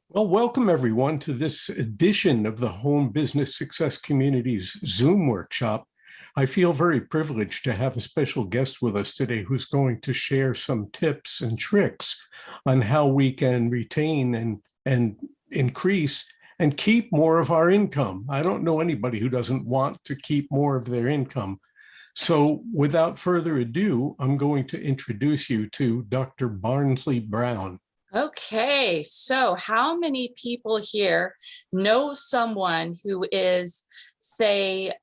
Well, welcome everyone to this edition of the Home Business Success Community's Zoom workshop. I feel very privileged to have a special guest with us today who's going to share some tips and tricks on how we can retain and increase and keep more of our income. I don't know anybody who doesn't want to keep more of their income. So without further ado, I'm going to introduce you to Dr. Barnsley Brown. Okay, so how many people here know someone who is, say,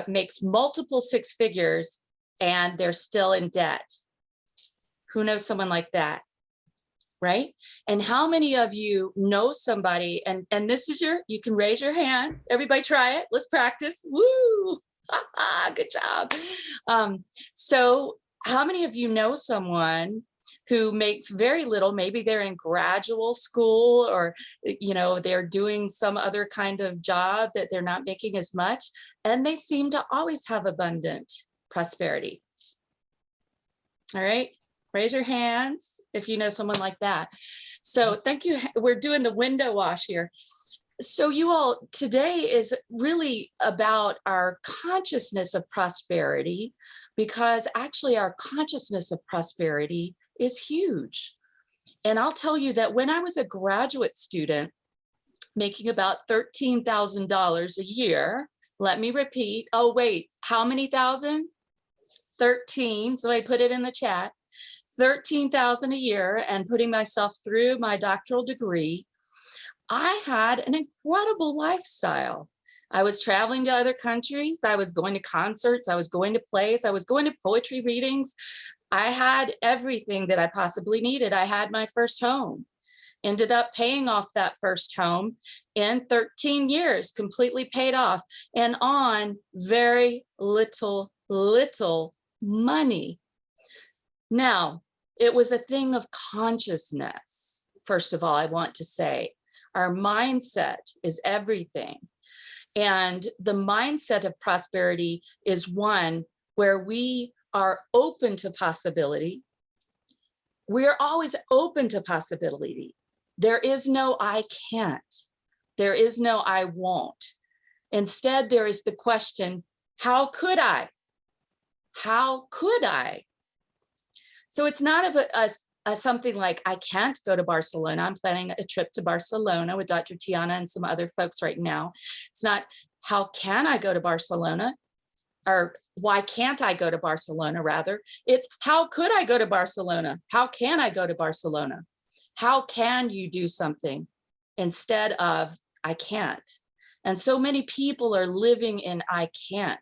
makes multiple six figures and they're still in debt? Who knows someone like that, right? And how many of you know somebody, and this is you can raise your hand. Everybody try it. Let's practice. Woo! Good job. So how many of you know someone who makes very little? Maybe they're in graduate school, or they're doing some other kind of job that they're not making as much, and they seem to always have abundant prosperity. All right, raise your hands if you know someone like that. So thank you. We're doing the window wash here. So you all, today is really about our consciousness of prosperity, because actually our consciousness of prosperity is huge. And I'll tell you that when I was a graduate student making about $13,000 a year, let me repeat. Oh, wait, how many thousand? 13. So I put it in the chat. 13,000 a year, and putting myself through my doctoral degree, I had an incredible lifestyle. I was traveling to other countries. I was going to concerts. I was going to plays. I was going to poetry readings. I had everything that I possibly needed. I had my first home, ended up paying off that first home in 13 years, completely paid off, and on very little money. Now, it was a thing of consciousness. First of all, I want to say, our mindset is everything. And the mindset of prosperity is one where we are open to possibility. We are always open to possibility. There is no I can't. There is no I won't. Instead, there is the question, how could I? How could I? So it's not something like, I can't go to Barcelona. I'm planning a trip to Barcelona with Dr. Tiana and some other folks right now. It's not, how can I go to Barcelona? Or why can't I go to Barcelona, rather? It's, how could I go to Barcelona? How can I go to Barcelona? How can you do something instead of I can't? And so many people are living in I can't.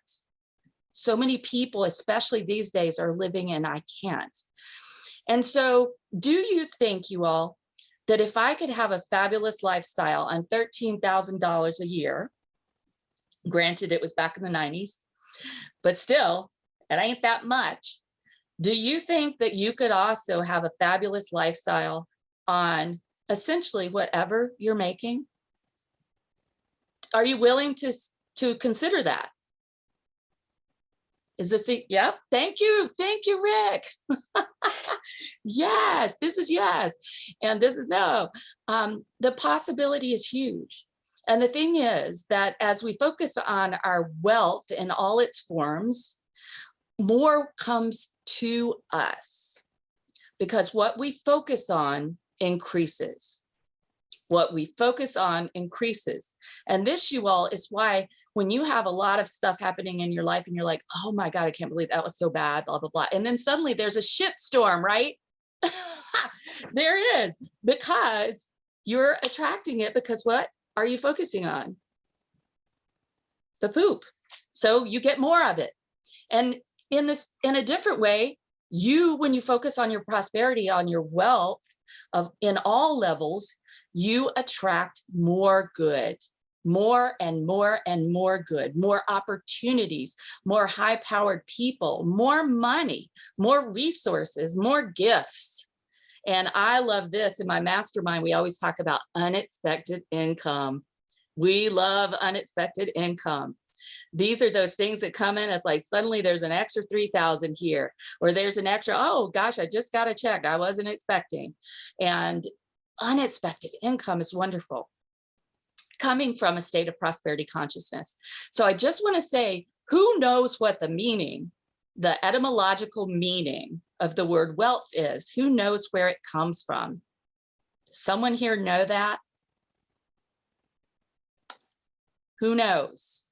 So many people, especially these days, are living in I can't. And so do you think, you all, that if I could have a fabulous lifestyle on $13,000 a year, granted it was back in the 90s, but still, it ain't that much. Do you think that you could also have a fabulous lifestyle on essentially whatever you're making? Are you willing to consider that? Is this the, yep, thank you, Rick. Yes, this is yes, and this is no. The possibility is huge. And the thing is that as we focus on our wealth in all its forms, more comes to us, because what we focus on increases. What we focus on increases. And this, you all, is why when you have a lot of stuff happening in your life and you're like, oh my God, I can't believe that was so bad, blah, blah, blah. And then suddenly there's a shit storm, right? There is, because you're attracting it, because what are you focusing on? The poop. So you get more of it. And in a different way, when you focus on your prosperity, on your wealth in all levels, you attract more good, more and more and more good, more opportunities, more high-powered people, more money, more resources, more gifts. And I love this. In my mastermind, we always talk about unexpected income. We love unexpected income. These are those things that come in as like, suddenly there's an extra 3,000 here, or there's an extra, oh gosh, I just got a check I wasn't expecting. And unexpected income is wonderful, coming from a state of prosperity consciousness. So I just want to say, who knows what the meaning, the etymological meaning of the word wealth is? Who knows where it comes from? Does someone here know that? Who knows?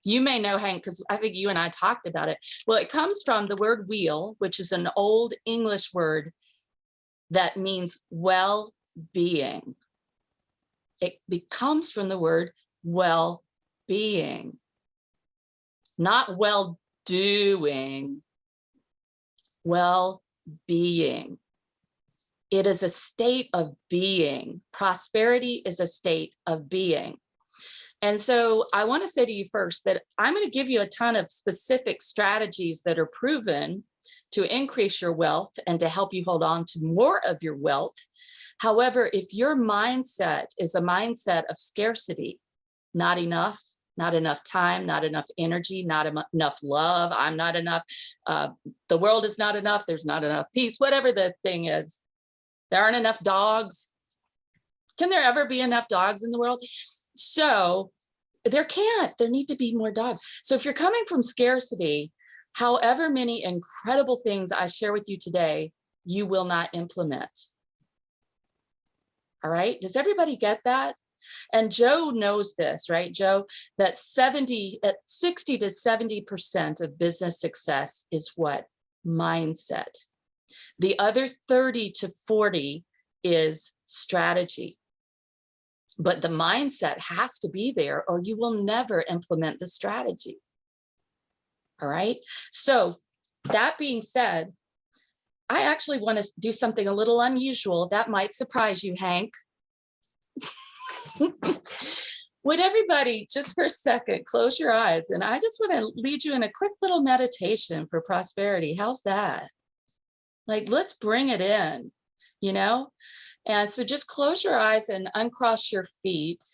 You may know, Hank, because I think you and I talked about it. Well, it comes from the word wheel, which is an old English word that means well-being. It comes from the word well-being, not well-doing, well-being. It is a state of being. Prosperity is a state of being. And so I want to say to you first that I'm going to give you a ton of specific strategies that are proven to increase your wealth and to help you hold on to more of your wealth. However, if your mindset is a mindset of scarcity, not enough time, not enough energy, not enough love, I'm not enough, the world is not enough, there's not enough peace, whatever the thing is, there aren't enough dogs. Can there ever be enough dogs in the world? So there need to be more dogs. So if you're coming from scarcity, however many incredible things I share with you today, you will not implement. All right, does everybody get that? And Joe knows this, right, Joe, that 60 to 70% of business success is what? Mindset. The other 30 to 40 is strategy. But the mindset has to be there or you will never implement the strategy. All right. So that being said, I actually want to do something a little unusual that might surprise you, Hank. Would everybody just for a second close your eyes, and I just want to lead you in a quick little meditation for prosperity. How's that? Like, let's bring it in, you know? And so just close your eyes and uncross your feet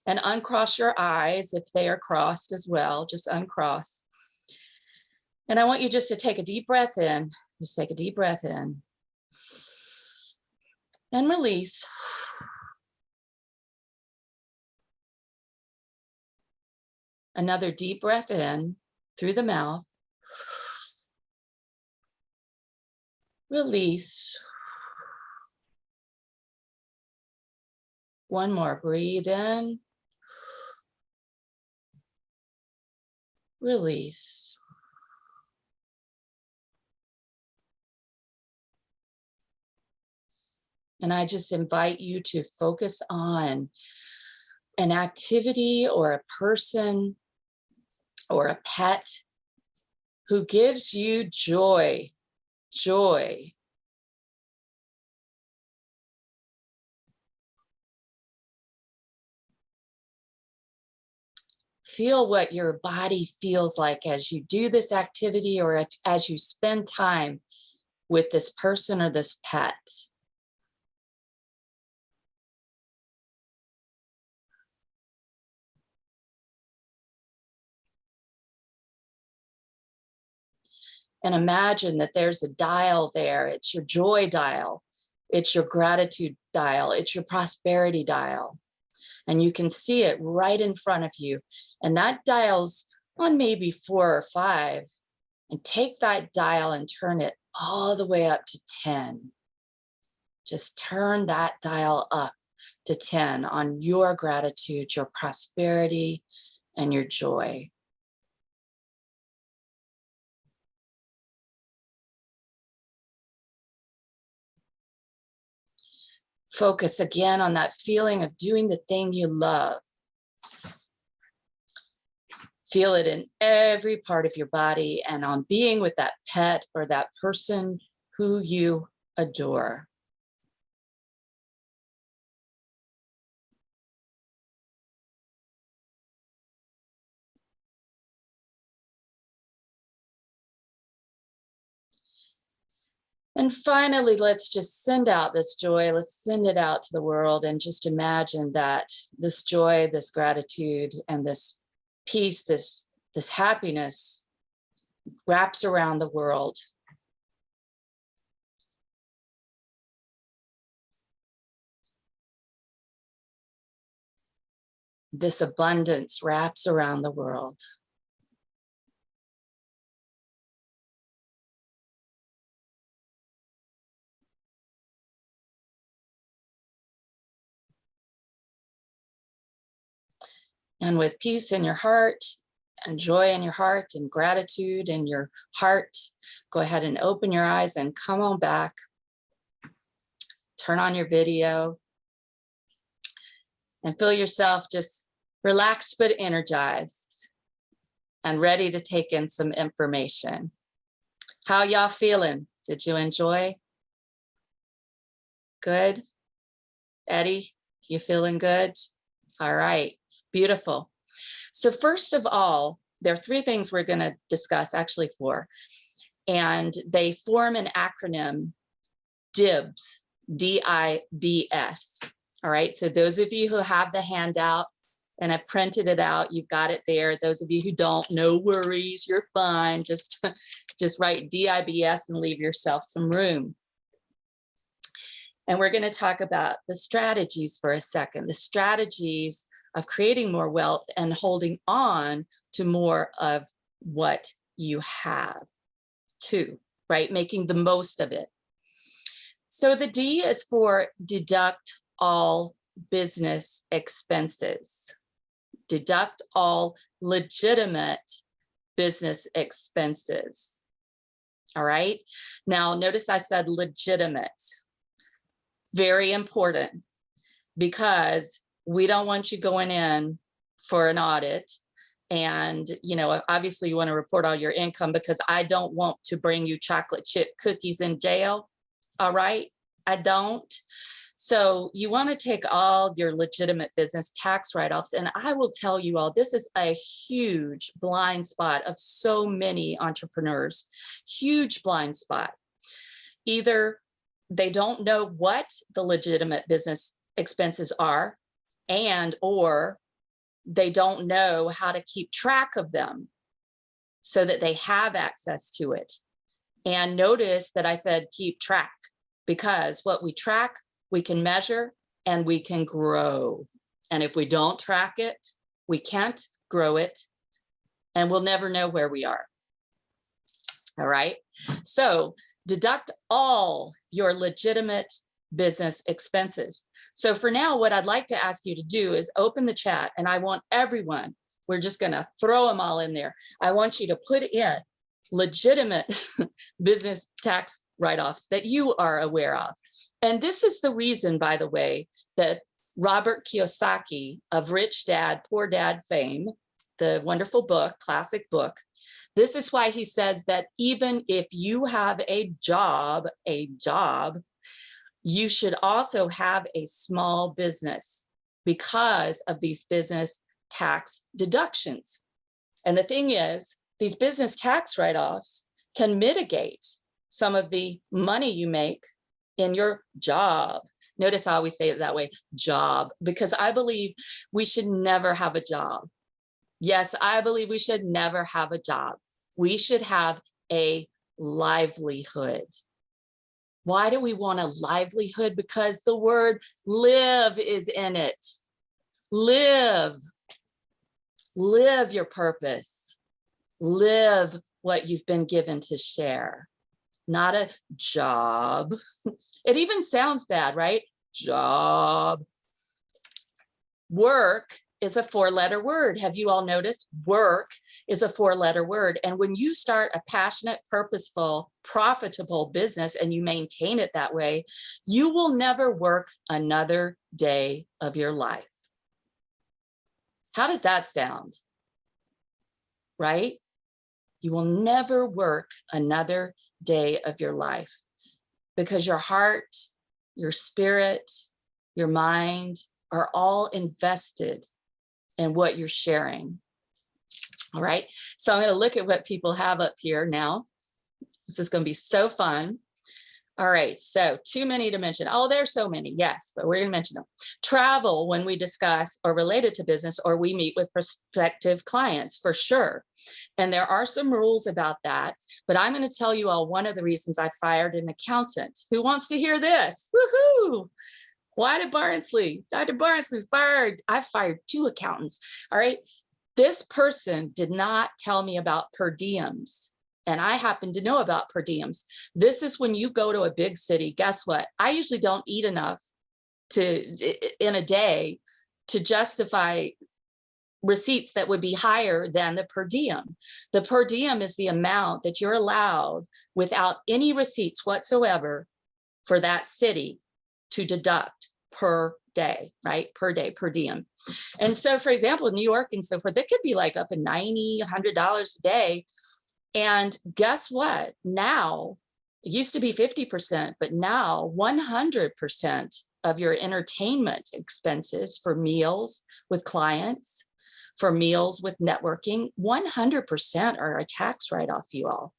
and uncross your eyes if they are crossed as well, just uncross. And I want you just to take a deep breath in. Just take a deep breath in and release. Another deep breath in through the mouth. Release. One more, breathe in. Release. And I just invite you to focus on an activity or a person or a pet who gives you joy. Joy. Feel what your body feels like as you do this activity or as you spend time with this person or this pet. And imagine that there's a dial there. It's your joy dial. It's your gratitude dial. It's your prosperity dial. And you can see it right in front of you. And that dial's on maybe 4 or 5. And take that dial and turn it all the way up to 10. Just turn that dial up to 10 on your gratitude, your prosperity, and your joy. Focus again on that feeling of doing the thing you love. Feel it in every part of your body and on being with that pet or that person who you adore. And finally, let's just send out this joy. Let's send it out to the world and just imagine that this joy, this gratitude, and this peace, this happiness wraps around the world. this abundance wraps around the world. And with peace in your heart and joy in your heart and gratitude in your heart, go ahead and open your eyes and come on back. Turn on your video and feel yourself just relaxed but energized and ready to take in some information. How y'all feeling? Did you enjoy? Good? Eddie, you feeling good? All right, beautiful. So first of all, there are 3 things we're going to discuss, actually 4, and they form an acronym, DIBS, D-I-B-S. All right, so those of you who have the handout and have printed it out, you've got it there. Those of you who don't, no worries, you're fine. Just write D-I-B-S and leave yourself some room. And we're going to talk about the strategies for a second, the strategies of creating more wealth and holding on to more of what you have too, right? Making the most of it. So the D is for deduct all business expenses. Deduct all legitimate business expenses. All right. Now, notice I said legitimate. Very important, because we don't want you going in for an audit. And, you know, obviously you want to report all your income, because I don't want to bring you chocolate chip cookies in jail. All right. I don't. So you want to take all your legitimate business tax write-offs. And I will tell you all, this is a huge blind spot of so many entrepreneurs, huge blind spot. Either they don't know what the legitimate business expenses are, and or they don't know how to keep track of them so that they have access to it. And notice that I said keep track, because what we track, we can measure and we can grow. And if we don't track it, we can't grow it, and we'll never know where we are. All right. So deduct all your legitimate business expenses. So for now, what I'd like to ask you to do is open the chat, and I want everyone, we're just going to throw them all in there. I want you to put in legitimate business tax write-offs that you are aware of. And this is the reason, by the way, that Robert Kiyosaki of Rich Dad, Poor Dad fame, the wonderful book, classic book, this is why he says that even if you have a job, you should also have a small business because of these business tax deductions. And the thing is, these business tax write-offs can mitigate some of the money you make in your job. Notice I always say it that way, job, because I believe we should never have a job. Yes, I believe we should never have a job. We should have a livelihood. Why do we want a livelihood? Because the word live is in it. Live. Live your purpose. Live what you've been given to share. Not a job. It even sounds bad, right? Job. Work is a 4-letter word. Have you all noticed? Work is a 4-letter word. And when you start a passionate, purposeful, profitable business and you maintain it that way, you will never work another day of your life. How does that sound? Right? You will never work another day of your life, because your heart, your spirit, your mind are all invested in what you're sharing. All right. So I'm going to look at what people have up here now. This is going to be so fun. All right. So too many to mention. Oh, there's so many. Yes, but we're going to mention them. Travel when we discuss or related to business, or we meet with prospective clients, for sure. And there are some rules about that, but I'm going to tell you all one of the reasons I fired an accountant. Who wants to hear this? Woohoo! Why did Dr. Barnsley fired? I fired 2 accountants. All right. This person did not tell me about per diems. And I happen to know about per diems. This is when you go to a big city. Guess what? I usually don't eat enough in a day to justify receipts that would be higher than the per diem. The per diem is the amount that you're allowed without any receipts whatsoever for that city to deduct per day, right? Per day, per diem. And so, for example, New York and so forth, it could be like up to $90, $100 a day. And guess what? Now, it used to be 50%, but now 100% of your entertainment expenses for meals with clients, for meals with networking, 100% are a tax write-off, you all.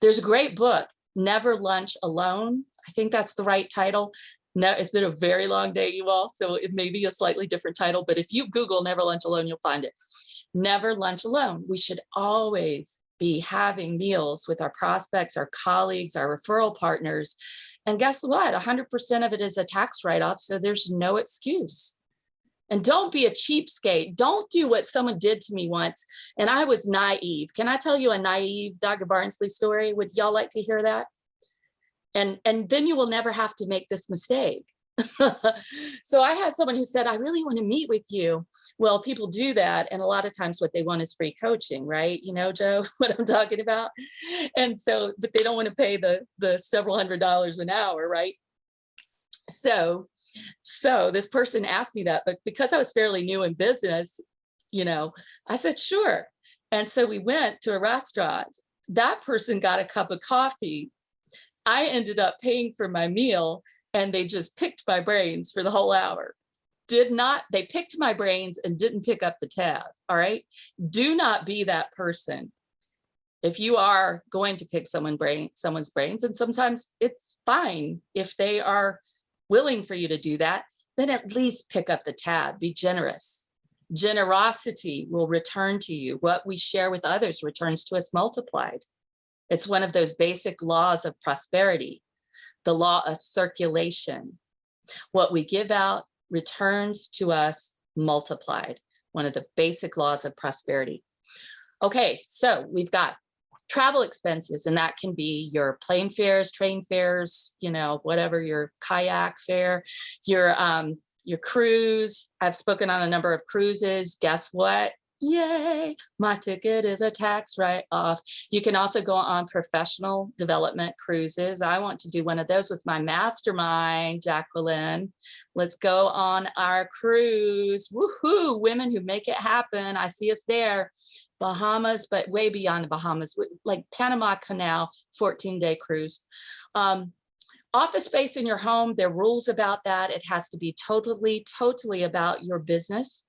There's a great book, Never Lunch Alone. I think that's the right title. No, it's been a very long day, you all, so it may be a slightly different title, but if you Google Never Lunch Alone, you'll find it. Never lunch alone. We should always be having meals with our prospects, our colleagues, our referral partners. And guess what? 100% of it is a tax write-off, so there's no excuse. And don't be a cheapskate. Don't do what someone did to me once. And I was naive. Can I tell you a naive Dr. Barnsley story? Would y'all like to hear that? And then you will never have to make this mistake. So I had someone who said, I really want to meet with you. Well, people do that. And a lot of times what they want is free coaching, right? You know, Joe, what I'm talking about. And so, but they don't want to pay the several $100s an hour, right? So this person asked me that, but because I was fairly new in business, you know, I said, sure. And so we went to a restaurant. That person got a cup of coffee. I ended up paying for my meal, and they just picked my brains for the whole hour. They picked my brains and didn't pick up the tab. All right. Do not be that person. If you are going to pick someone's brains, and sometimes it's fine if they are willing for you to do that, then at least pick up the tab. Be generous. Generosity will return to you. What we share with others returns to us multiplied. It's one of those basic laws of prosperity, the law of circulation. What we give out returns to us multiplied, one of the basic laws of prosperity. Okay, so we've got travel expenses, and that can be your plane fares, train fares, you know, whatever, your kayak fare, your cruise. I've spoken on a number of cruises. Guess what? Yay, my ticket is a tax write-off. You can also go on professional development cruises. I want to do one of those with my mastermind, Jacqueline. Let's go on our cruise. Woohoo, women who make it happen. I see us there. Bahamas, but way beyond the Bahamas, like Panama Canal, 14-day cruise. Office space in your home, there are rules about that. It has to be totally about your business.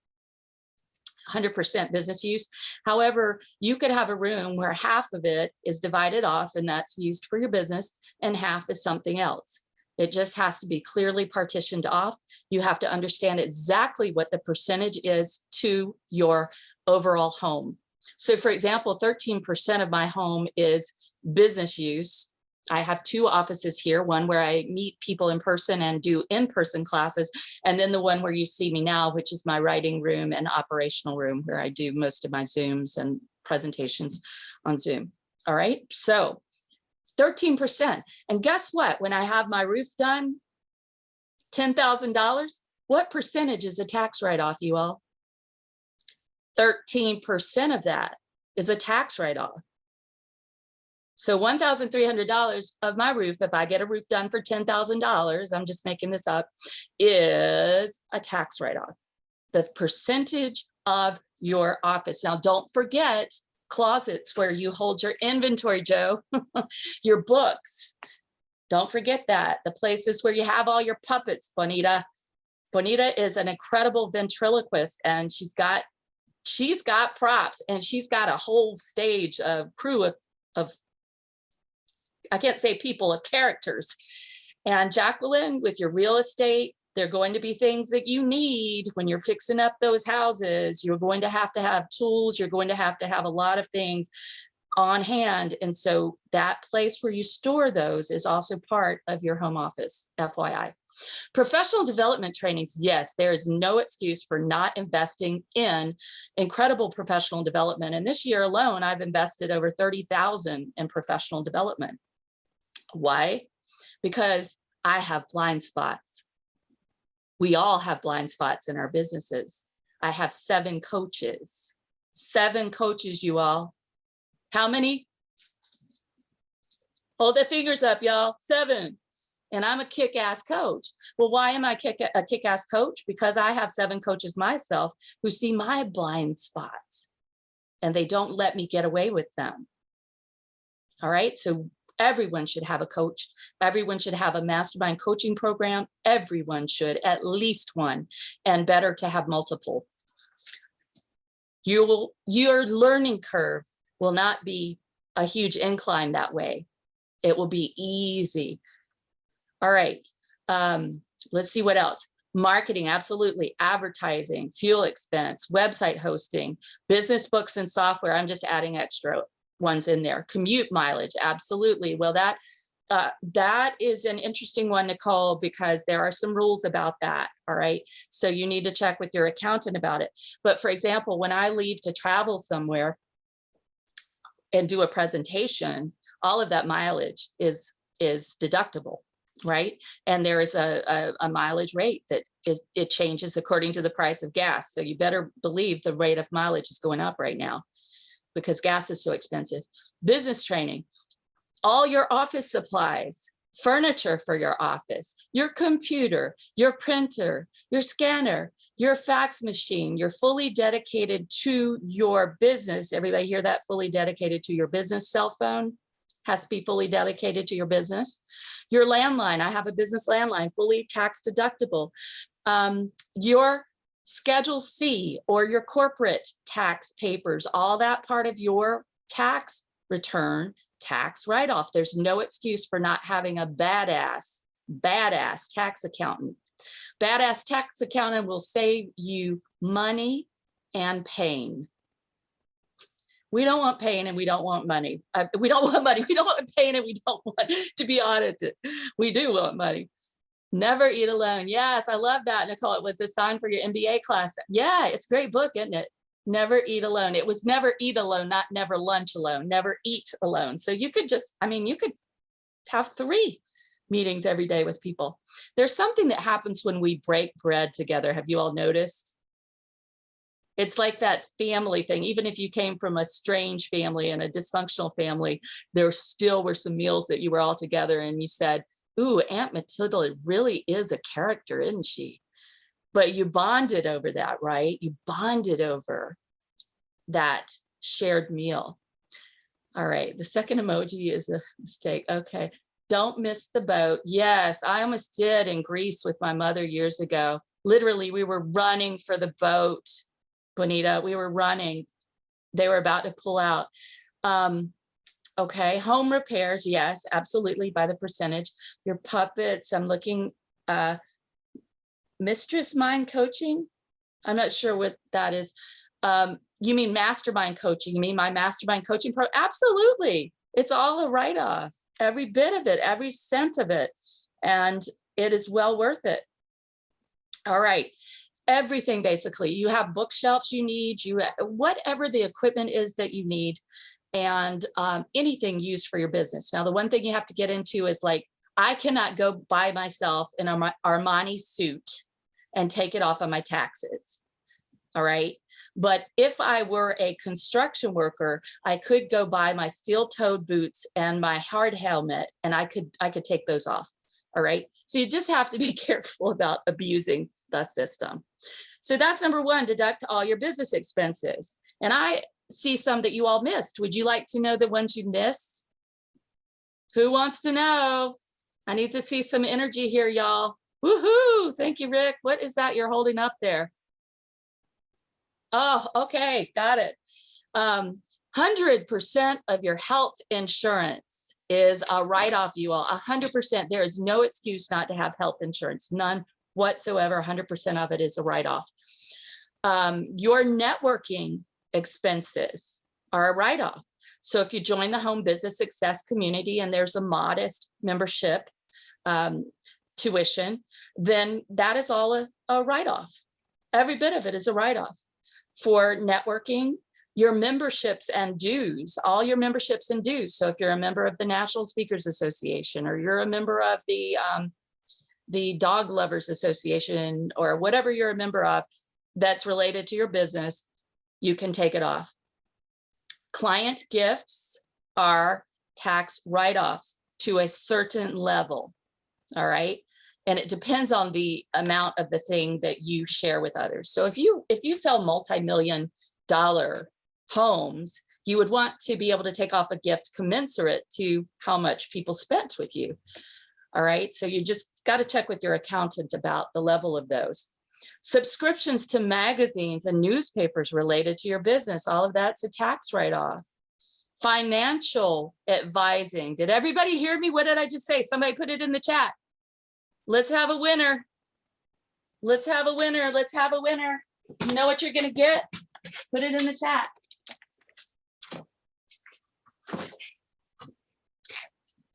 100% business use. However, you could have a room where half of it is divided off and that's used for your business and half is something else. It just has to be clearly partitioned off. You have to understand exactly what the percentage is to your overall home. So for example, 13% of my home is business use. I have 2 offices here, one where I meet people in person and do in-person classes, and then the one where you see me now, which is my writing room and operational room where I do most of my Zooms and presentations on Zoom. All right, so 13%. And guess what? When I have my roof done, $10,000, what percentage is a tax write-off, you all? 13% of that is a tax write-off. So $1,300 of my roof, if I get a roof done for $10,000, I'm just making this up, is a tax write-off. The percentage of your office. Now, don't forget closets where you hold your inventory, Joe, your books. Don't forget that. The places where you have all your puppets, Bonita. Bonita is an incredible ventriloquist, and she's got props, and she's got a whole stage of crew of I can't say people, of characters. And Jacqueline, with your real estate, there are going to be things that you need when you're fixing up those houses. You're going to have tools. You're going to have a lot of things on hand. And so that place where you store those is also part of your home office, FYI. Professional development trainings, yes, there is no excuse for not investing in incredible professional development. And this year alone, I've invested over 30,000 in professional development. Why? Because I have blind spots. We all have blind spots in our businesses. I have 7 coaches. 7 coaches, you all. How many? Hold the fingers up, y'all. 7. And I'm a kick-ass coach. Well, why am I a kick-ass coach? Because I have 7 coaches myself who see my blind spots and they don't let me get away with them. All right. So everyone should have a coach. Everyone should have a mastermind coaching program. Everyone should, at least one, and better to have multiple. Your learning curve will not be a huge incline that way. It will be easy. All right, let's see what else. Marketing, absolutely. Advertising, fuel expense, website hosting, business books and software. I'm just adding extra ones in there. Commute mileage, absolutely. Well, that is an interesting one, Nicole, because there are some rules about that. All right, so you need to check with your accountant about it. But for example, when I leave to travel somewhere and do a presentation, all of that mileage is deductible. Right. And there is a mileage rate that it changes according to the price of gas. So you better believe the rate of mileage is going up right now because gas is so expensive. Business training, all your office supplies, furniture for your office, your computer, your printer, your scanner, your fax machine, you're fully dedicated to your business. Everybody hear that? Fully dedicated to your business. Cell phone has to be fully dedicated to your business. Your landline, I have a business landline, fully tax deductible. Your Schedule C or your corporate tax papers, all that part of your tax return, tax write-off. There's no excuse for not having a badass tax accountant. Badass tax accountant will save you money and pain. We don't want pain and we don't want money. We don't want money. We don't want pain and we don't want to be audited. We do want money. Never eat alone. Yes, I love that, Nicole. It was a sign for your MBA class. Yeah, it's a great book, isn't it? Never eat alone. It was never eat alone, not never lunch alone, never eat alone. So you could just, you could have 3 meetings every day with people. There's something that happens when we break bread together. Have you all noticed? It's like that family thing. Even if you came from a strange family and a dysfunctional family, there still were some meals that you were all together and you said, ooh, Aunt Matilda really is a character, isn't she? But you bonded over that, right? You bonded over that shared meal. All right, the second emoji is a mistake. Okay, don't miss the boat. Yes, I almost did in Greece with my mother years ago. Literally, we were running for the boat. Bonita, we were running. They were about to pull out. Okay, home repairs, yes, absolutely, by the percentage. Your puppets, I'm looking, mistress mind coaching? I'm not sure what that is. You mean mastermind coaching? You mean my mastermind coaching pro? Absolutely, it's all a write-off, every bit of it, every cent of it, and it is well worth it. All right. Everything, basically. You have bookshelves you need, whatever the equipment is that you need, and anything used for your business. Now, the one thing you have to get into is like, I cannot go buy myself an Armani suit and take it off on my taxes. All right. But if I were a construction worker, I could go buy my steel-toed boots and my hard helmet, and I could take those off. All right. So you just have to be careful about abusing the system. So that's number 1, deduct all your business expenses. And I see some that you all missed. Would you like to know the ones you missed? Who wants to know? I need to see some energy here, y'all. Woohoo! Thank you, Rick. What is that you're holding up there? Oh, okay. Got it. 100% of your health insurance is a write-off, you all. 100%. There is no excuse not to have health insurance. None whatsoever. 100% of it is a write-off. Your networking expenses are a write-off. So if you join the Home Business Success community and there's a modest membership, tuition, then that is all a write-off. Every bit of it is a write-off. For networking, your memberships and dues, all your memberships and dues. So if you're a member of the National Speakers Association, or you're a member of the Dog Lovers Association, or whatever you're a member of that's related to your business, you can take it off. Client gifts are tax write-offs to a certain level, all right? And it depends on the amount of the thing that you share with others. So if you sell multi-million-dollar homes, you would want to be able to take off a gift commensurate to how much people spent with you. All right, so you just got to check with your accountant about the level of those. Subscriptions to magazines and newspapers related to your business, all of that's a tax write-off. Financial advising. Did everybody hear me? What did I just say? Somebody put it in the chat. Let's have a winner. Let's have a winner. Let's have a winner. You know what you're going to get? Put it in the chat.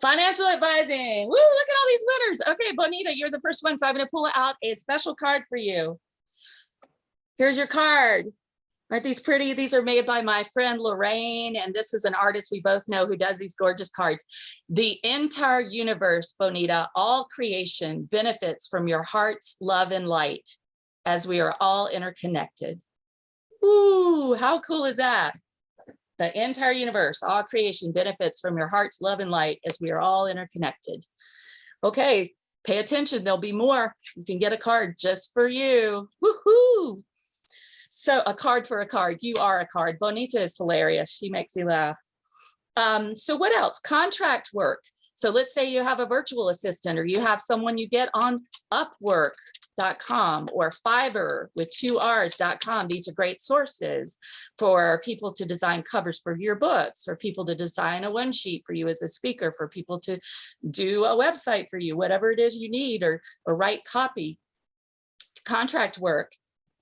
Financial advising. Woo, look at all these winners. Okay, Bonita, you're the first one. So I'm going to pull out a special card for you. Here's your card. Aren't these pretty? These are made by my friend Lorraine, and this is an artist we both know who does these gorgeous cards. The entire universe, Bonita, all creation benefits from your heart's love and light, as we are all interconnected. Ooh, how cool is that? The entire universe, all creation benefits from your heart's love and light, as we are all interconnected. Okay, pay attention. There'll be more. You can get a card just for you. Woohoo! So a card for a card. You are a card. Bonita is hilarious. She makes me laugh. So what else? Contract work. So let's say you have a virtual assistant, or you have someone you get on Upwork.com or Fiverr with 2Rs.com. These are great sources for people to design covers for your books, for people to design a one sheet for you as a speaker, for people to do a website for you, whatever it is you need, or write copy. Contract work,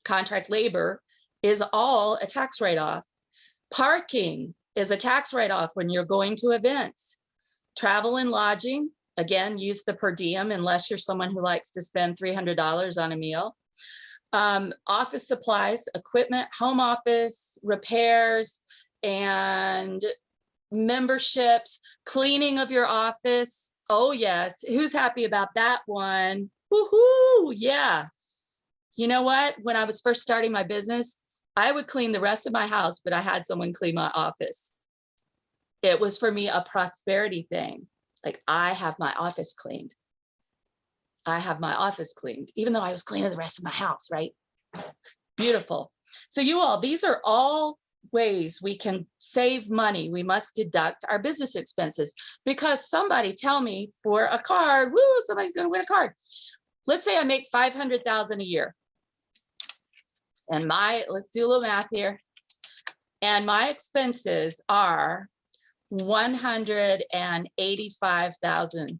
contract labor is all a tax write-off. Parking is a tax write-off when you're going to events. Travel and lodging, again, use the per diem unless you're someone who likes to spend $300 on a meal. Office supplies, equipment, home office, repairs, and memberships, cleaning of your office. Oh yes, who's happy about that one? Woohoo, yeah. You know what? When I was first starting my business, I would clean the rest of my house, but I had someone clean my office. It was for me a prosperity thing. Like, I have my office cleaned. I have my office cleaned, even though I was cleaning the rest of my house, right? Beautiful. So you all, these are all ways we can save money. We must deduct our business expenses, because somebody tell me for a card, woo, somebody's going to win a card. Let's say I make $500,000 a year. And let's do a little math here. And my expenses are $185,000.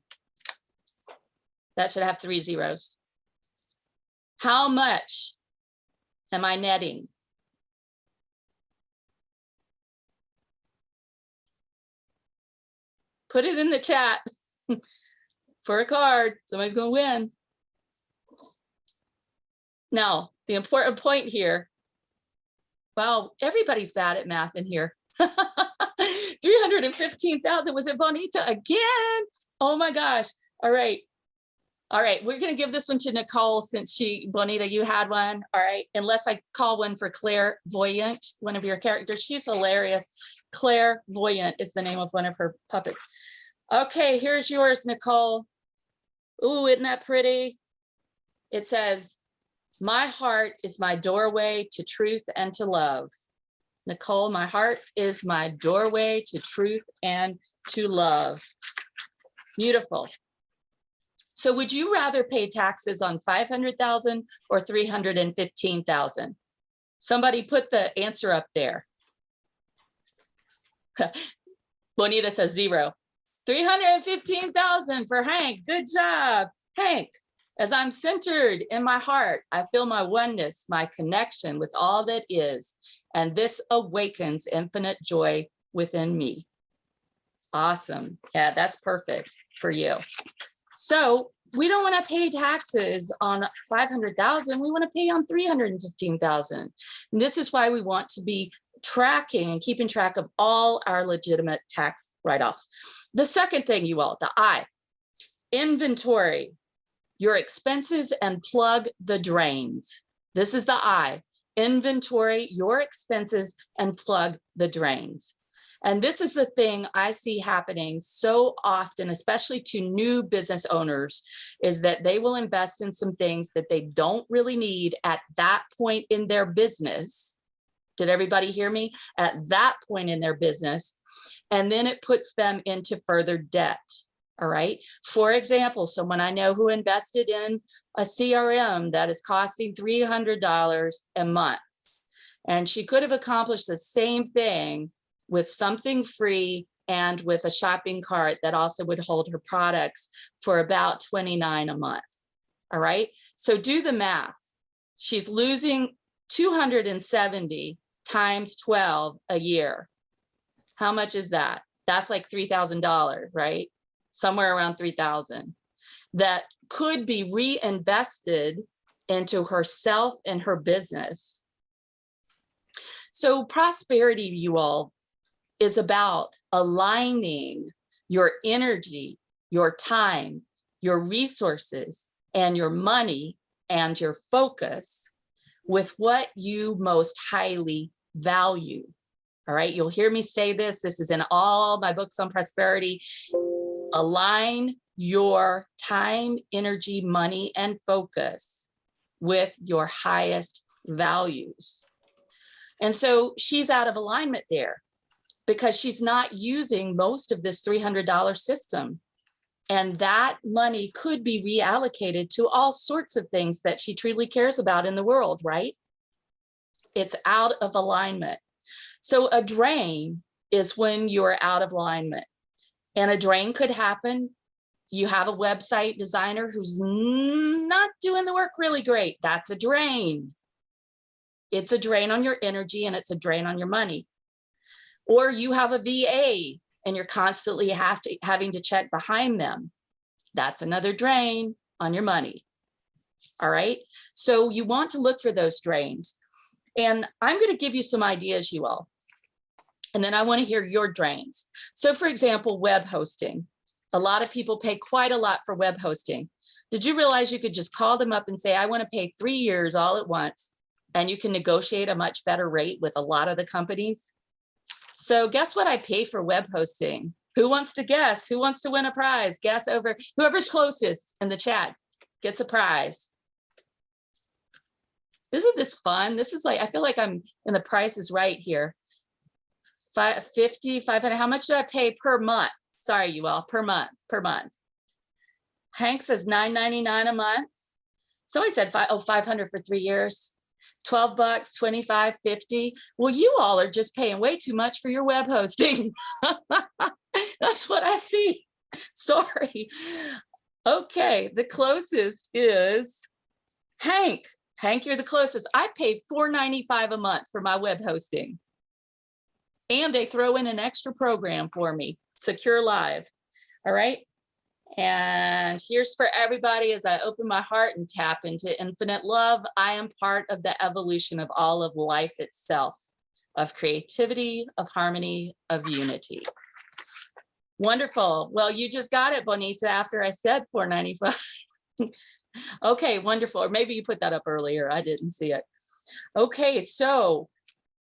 That should have 3 zeros. How much am I netting? Put it in the chat for a card. Somebody's going to win. Now, the important point here, well, everybody's bad at math in here. 315,000. Was it Bonita again? Oh my gosh. All right. All right. We're going to give this one to Nicole, since Bonita, you had one. All right. Unless I call one for Clairvoyant, one of your characters. She's hilarious. Clairvoyant is the name of one of her puppets. Okay. Here's yours, Nicole. Ooh, isn't that pretty? It says, "My heart is my doorway to truth and to love." Nicole, my heart is my doorway to truth and to love. Beautiful. So would you rather pay taxes on $500,000 or $315,000? Somebody put the answer up there. Bonita says 0. $315,000 for Hank. Good job, Hank. As I'm centered in my heart, I feel my oneness, my connection with all that is, and this awakens infinite joy within me. Awesome. Yeah, that's perfect for you. So we don't want to pay taxes on 500,000. We want to pay on 315,000. And this is why we want to be tracking and keeping track of all our legitimate tax write-offs. The second thing, you all, the I, inventory your expenses and plug the drains. This is the I, inventory your expenses and plug the drains. And this is the thing I see happening so often, especially to new business owners, is that they will invest in some things that they don't really need at that point in their business. Did everybody hear me? At that point in their business. And then it puts them into further debt. All right. For example, someone I know who invested in a CRM that is costing $300 a month. And she could have accomplished the same thing with something free and with a shopping cart that also would hold her products for about $29 a month. All right. So do the math. She's losing 270 times 12 a year. How much is that? That's like $3,000, right? Somewhere around 3,000 that could be reinvested into herself and her business. So prosperity, you all, is about aligning your energy, your time, your resources, and your money and your focus with what you most highly value. All right, you'll hear me say this. This is in all my books on prosperity. Align your time, energy, money, and focus with your highest values. And so she's out of alignment there because she's not using most of this $300 system. And that money could be reallocated to all sorts of things that she truly cares about in the world, right? It's out of alignment. So a drain is when you're out of alignment. And a drain could happen. You have a website designer who's not doing the work really great. That's a drain. It's a drain on your energy and it's a drain on your money. Or you have a VA and you're constantly having to check behind them. That's another drain on your money. All right. So you want to look for those drains. And I'm going to give you some ideas, you all. And then I want to hear your drains. So for example, web hosting. A lot of people pay quite a lot for web hosting. Did you realize you could just call them up and say, I want to pay 3 years all at once, and you can negotiate a much better rate with a lot of the companies? So guess what I pay for web hosting? Who wants to guess? Who wants to win a prize? Guess over, whoever's closest in the chat gets a prize. Isn't this fun? This is like, I feel like I'm in the Price is Right here. 550, 500, how much do I pay per month? Sorry, you all, per month. Hank says $9.99 a month. Somebody said 500 for 3 years. 12 bucks, 25, 50. Well, you all are just paying way too much for your web hosting. That's what I see. Sorry. Okay, the closest is Hank. Hank, you're the closest. I pay $4.95 a month for my web hosting. And they throw in an extra program for me, Secure Live. All right. And here's for everybody as I open my heart and tap into infinite love. I am part of the evolution of all of life itself, of creativity, of harmony, of unity. Wonderful. Well, you just got it, Bonita, after I said $4.95. Okay, wonderful. Or maybe you put that up earlier. I didn't see it. Okay, so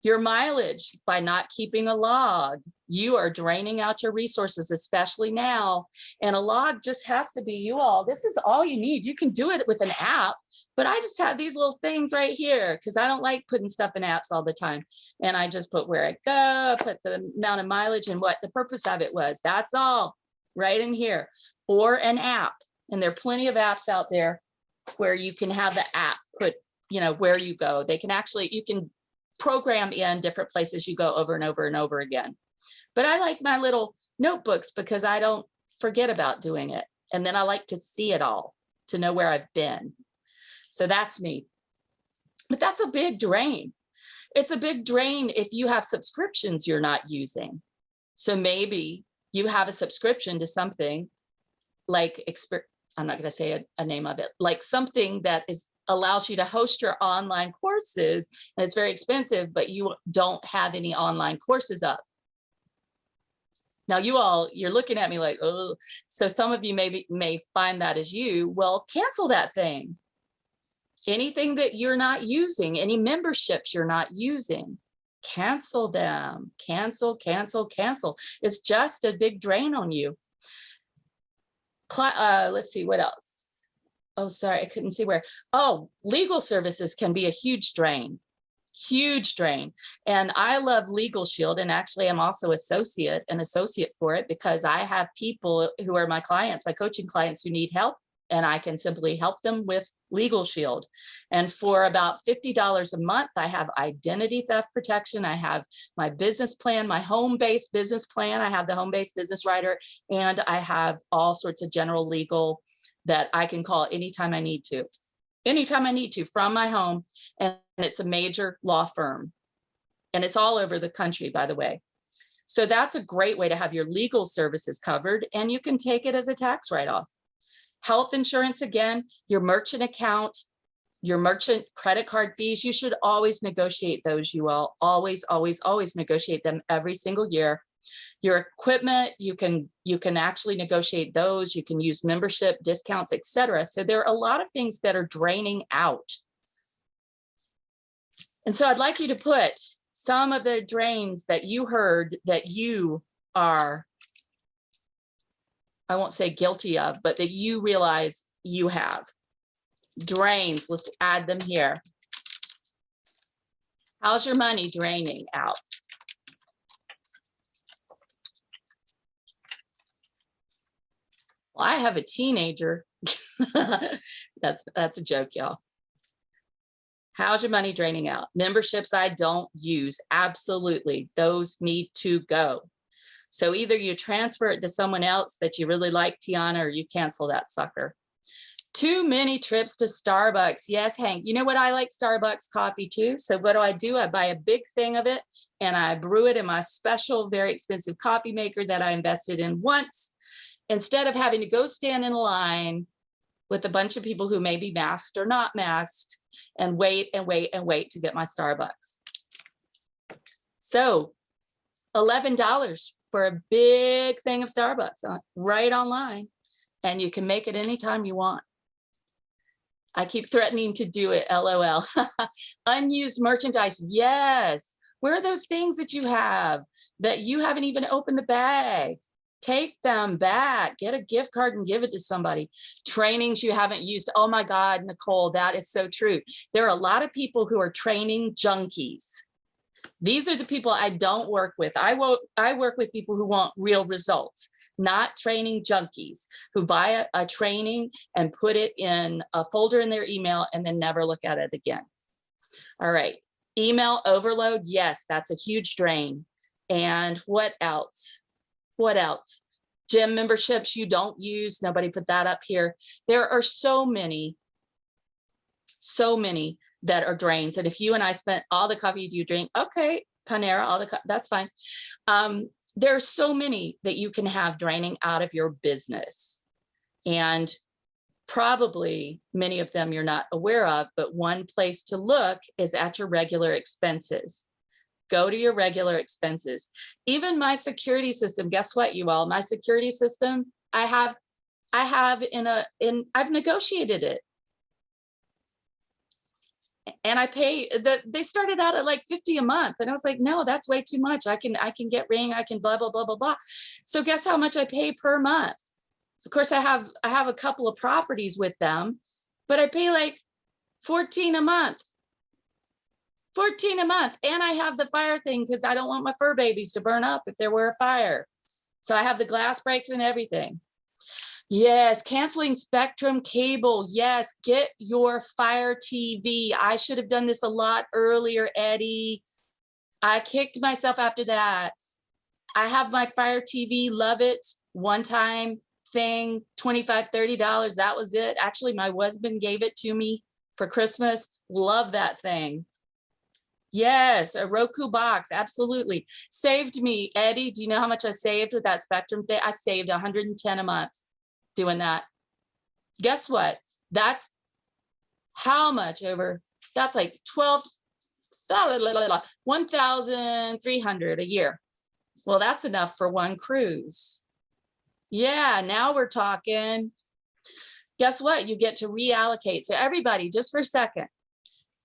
your mileage, by not keeping a log, you are draining out your resources, especially now. And a log just has to be you all. This is all you need. You can do it with an app, but I just have these little things right here because I don't like putting stuff in apps all the time. And I just put where I go, put the amount of mileage and what the purpose of it was. That's all right in here. Or an app. And there are plenty of apps out there where you can have the app put, you know, where you go. They can actually, you can program in different places you go over and over and over again. But I like my little notebooks because I don't forget about doing it. And then I like to see it all to know where I've been. So that's me. But that's a big drain. It's a big drain if you have subscriptions you're not using. So maybe you have a subscription to something like I'm not going to say a name of it, like something that allows you to host your online courses, and it's very expensive, but you don't have any online courses up. Now you're looking at me like, oh, so some of you may find that as you. Well, cancel that thing. Anything that you're not using, any memberships you're not using, cancel them. Cancel. It's just a big drain on you. Let's see, what else? Oh, sorry, I couldn't see where. Oh, legal services can be a huge drain. And I love Legal Shield, and actually I'm also an associate for it, because I have people who are my clients, my coaching clients, who need help, and I can simply help them with Legal Shield. And for about $50 a month, I have identity theft protection. I have my business plan, my home-based business plan. I have the home-based business writer, and I have all sorts of general legal that I can call anytime I need to from my home. And it's a major law firm, and it's all over the country, by the way. So that's a great way to have your legal services covered, and you can take it as a tax write-off. Health insurance, again, your merchant account, your merchant credit card fees, you should always negotiate those. You all always negotiate them every single year. Your equipment, you can actually negotiate those. You can use membership discounts, etc. So there are a lot of things that are draining out. And so I'd like you to put some of the drains that you heard that you are, I won't say guilty of, but that you realize you have. Drains, let's add them here. How's your money draining out? Well, I have a teenager. That's a joke, y'all. How's your money draining out? Memberships I don't use, absolutely. Those need to go. So either you transfer it to someone else that you really like, Tiana, or you cancel that sucker. Too many trips to Starbucks. Yes, Hank, you know what? I like Starbucks coffee too. So what do? I buy a big thing of it, and I brew it in my special, very expensive coffee maker that I invested in once, instead of having to go stand in a line with a bunch of people who may be masked or not masked and wait to get my Starbucks. So $11 for a big thing of Starbucks right online, and you can make it anytime you want. I keep threatening to do it, LOL. Unused merchandise, yes. Where are those things that you have that you haven't even opened the bag? Take them back, get a gift card and give it to somebody. Trainings you haven't used. Oh my God, Nicole, that is so true. There are a lot of people who are training junkies. These are the people I don't work with. I work with people who want real results, not training junkies who buy a training and put it in a folder in their email and then never look at it again. All right, email overload. Yes, that's a huge drain. And what else? What else? Gym memberships you don't use. Nobody put that up here. There are so many that are drains. And if you and I spent all the coffee you drink, okay, Panera, that's fine. There are so many that you can have draining out of your business. And probably many of them you're not aware of, but one place to look is at your regular expenses. Go to your regular expenses. Even my security system, guess what, you all? My security system, I've negotiated it. And I pay they started out at like $50 a month. And I was like, no, that's way too much. I can get Ring, I can blah, blah, blah, blah, blah. So guess how much I pay per month? Of course, I have a couple of properties with them, but I pay like $14 a month. $14 a month. And I have the fire thing because I don't want my fur babies to burn up if there were a fire. So I have the glass breaks and everything. Yes, canceling Spectrum cable. Yes, get your Fire TV. I should have done this a lot earlier, Eddie. I kicked myself after that. I have my Fire TV, love it. One-time thing, $25, $30. That was it. Actually, my husband gave it to me for Christmas. Love that thing. Yes, a Roku box, absolutely. Saved me, Eddie. Do you know how much I saved with that Spectrum thing? I saved $110 a month doing that. Guess what? That's how much over, that's like 1,300 a year. Well, that's enough for one cruise. Yeah, now we're talking. Guess what? You get to reallocate. So everybody, just for a second,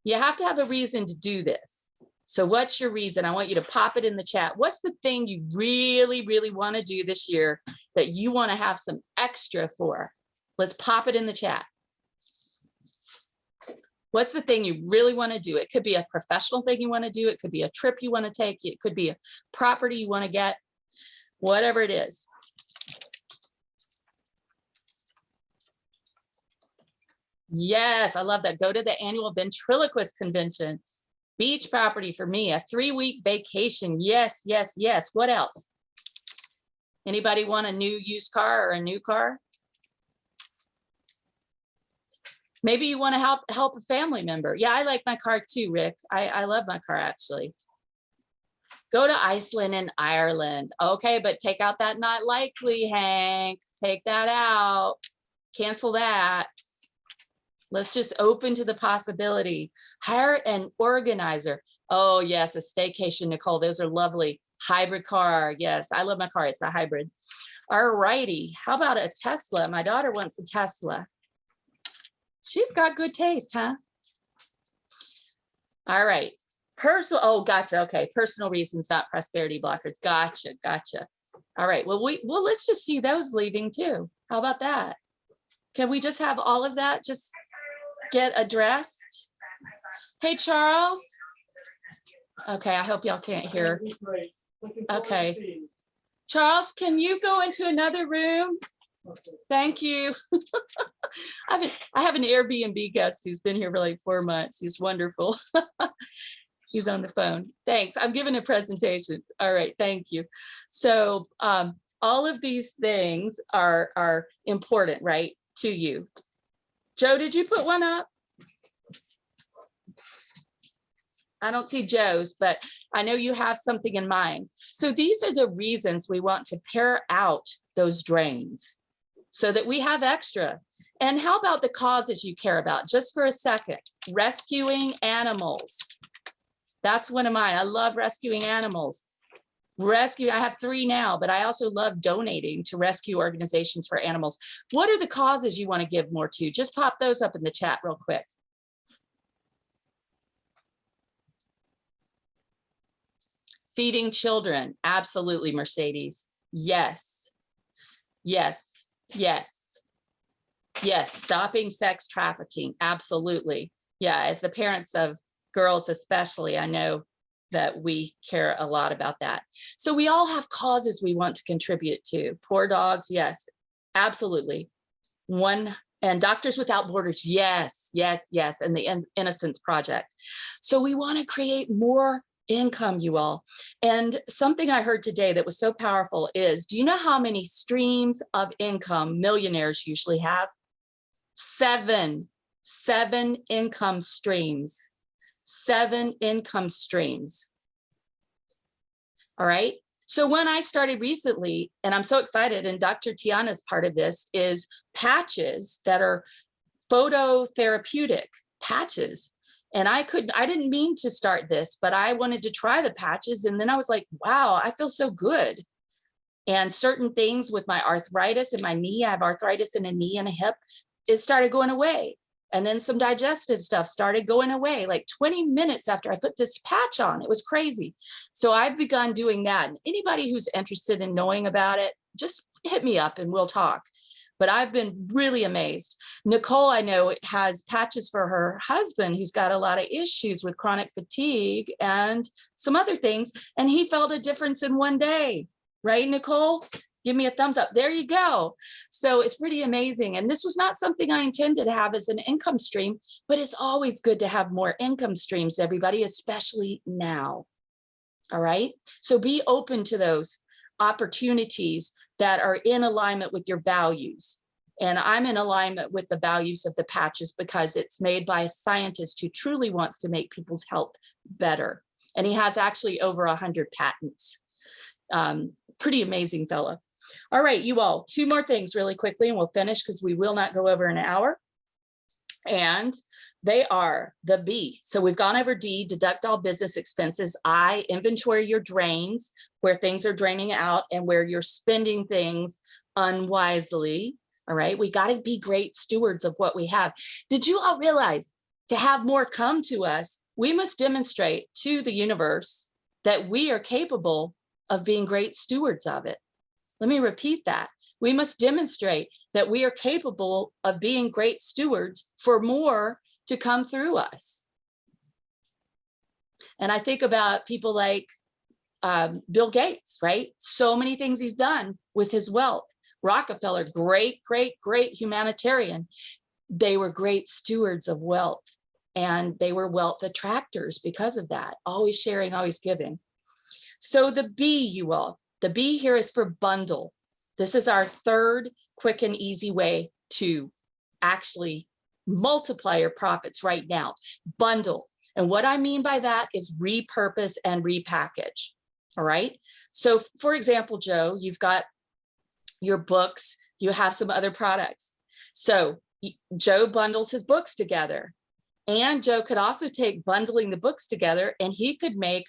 you have to have a reason to do this. So what's your reason? I want you to pop it in the chat. What's the thing you really, really want to do this year that you want to have some extra for? Let's pop it in the chat. What's the thing you really want to do? It could be a professional thing you want to do. It could be a trip you want to take. It could be a property you want to get, whatever it is. Yes, I love that. Go to the annual ventriloquist convention. Beach property for me, a 3-week vacation. Yes, yes, yes. What else? Anybody want a new used car or a new car? Maybe you want to help a family member. Yeah, I like my car too, Rick. I love my car, actually. Go to Iceland and Ireland. Okay, but take out that not likely, Hank. Take that out. Cancel that. Let's just open to the possibility. Hire an organizer. Oh, yes, a staycation, Nicole. Those are lovely. Hybrid car. Yes, I love my car. It's a hybrid. All righty. How about a Tesla? My daughter wants a Tesla. She's got good taste, huh? All right. Personal. Oh, gotcha. Okay. Personal reasons, not prosperity blockers. Gotcha. Gotcha. All right. Well, let's just see those leaving too. How about that? Can we just have all of that just get addressed? Hey, Charles. Okay. I hope y'all can't hear. Okay. Charles, can you go into another room? Thank you. I have an Airbnb guest who's been here for like 4 months. He's wonderful. He's on the phone. Thanks. I'm giving a presentation. All right. Thank you. So all of these things are important, right, to you. Joe, did you put one up? I don't see Joe's, but I know you have something in mind. So these are the reasons we want to pare out those drains so that we have extra. And how about the causes you care about? Just for a second, rescuing animals. That's one of mine. I love rescuing animals. I have 3 now, but I also love donating to rescue organizations for animals. What are the causes you want to give more to? Just pop those up in the chat real quick. Feeding children. Absolutely, Mercedes. Yes. Yes. Yes. Yes. Stopping sex trafficking. Absolutely. Yeah. As the parents of girls, especially, I know that we care a lot about that. So we all have causes we want to contribute to. Poor dogs. Yes. Absolutely. And Doctors Without Borders. Yes. Yes. Yes. And the Innocence Project. So we want to create more income, you all. And something I heard today that was so powerful is, do you know how many streams of income millionaires usually have? 7 income streams. 7 income streams. All right. So when I started recently, and I'm so excited, and Dr. Tiana's part of this, is patches that are phototherapeutic patches. And I didn't mean to start this, but I wanted to try the patches. And then I was like, wow, I feel so good. And certain things with my arthritis in my knee, I have arthritis in a knee and a hip, it started going away. And then some digestive stuff started going away, like 20 minutes after I put this patch on. It was crazy. So I've begun doing that. And anybody who's interested in knowing about it, just hit me up and we'll talk. But I've been really amazed. Nicole, I know, has patches for her husband who's got a lot of issues with chronic fatigue and some other things. And he felt a difference in 1 day. Right, Nicole? Give me a thumbs up. There you go. So it's pretty amazing. And this was not something I intended to have as an income stream, but it's always good to have more income streams, everybody, especially now. All right. So be open to those opportunities that are in alignment with your values. And I'm in alignment with the values of the patches because it's made by a scientist who truly wants to make people's health better. And he has actually over 100 patents. Pretty amazing fellow. All right, you all, two more things really quickly and we'll finish because we will not go over an hour. And they are the B. So we've gone over D, deduct all business expenses. I, inventory your drains, where things are draining out and where you're spending things unwisely. All right, we got to be great stewards of what we have. Did you all realize to have more come to us, we must demonstrate to the universe that we are capable of being great stewards of it? Let me repeat that. We must demonstrate that we are capable of being great stewards for more to come through us. And I think about people like Bill Gates, right? So many things he's done with his wealth. Rockefeller, great, great, great humanitarian. They were great stewards of wealth, and they were wealth attractors because of that. Always sharing, always giving. So the B, you all, the B here is for bundle. This is our third quick and easy way to actually multiply your profits right now. Bundle. And what I mean by that is repurpose and repackage. All right. So for example, Joe, you've got your books, you have some other products. So Joe bundles his books together. And Joe could also take bundling the books together and he could make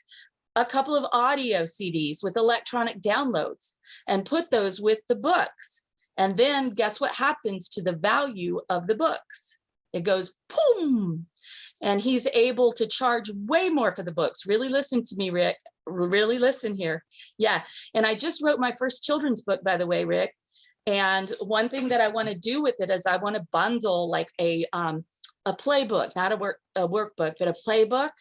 a couple of audio CDs with electronic downloads and put those with the books. And then guess what happens to the value of the books? It goes boom. And he's able to charge way more for the books. Really listen to me, Rick. Really listen here. Yeah. And I just wrote my first children's book, by the way, Rick. And one thing that I want to do with it is I want to bundle like a playbook, not a workbook, but a playbook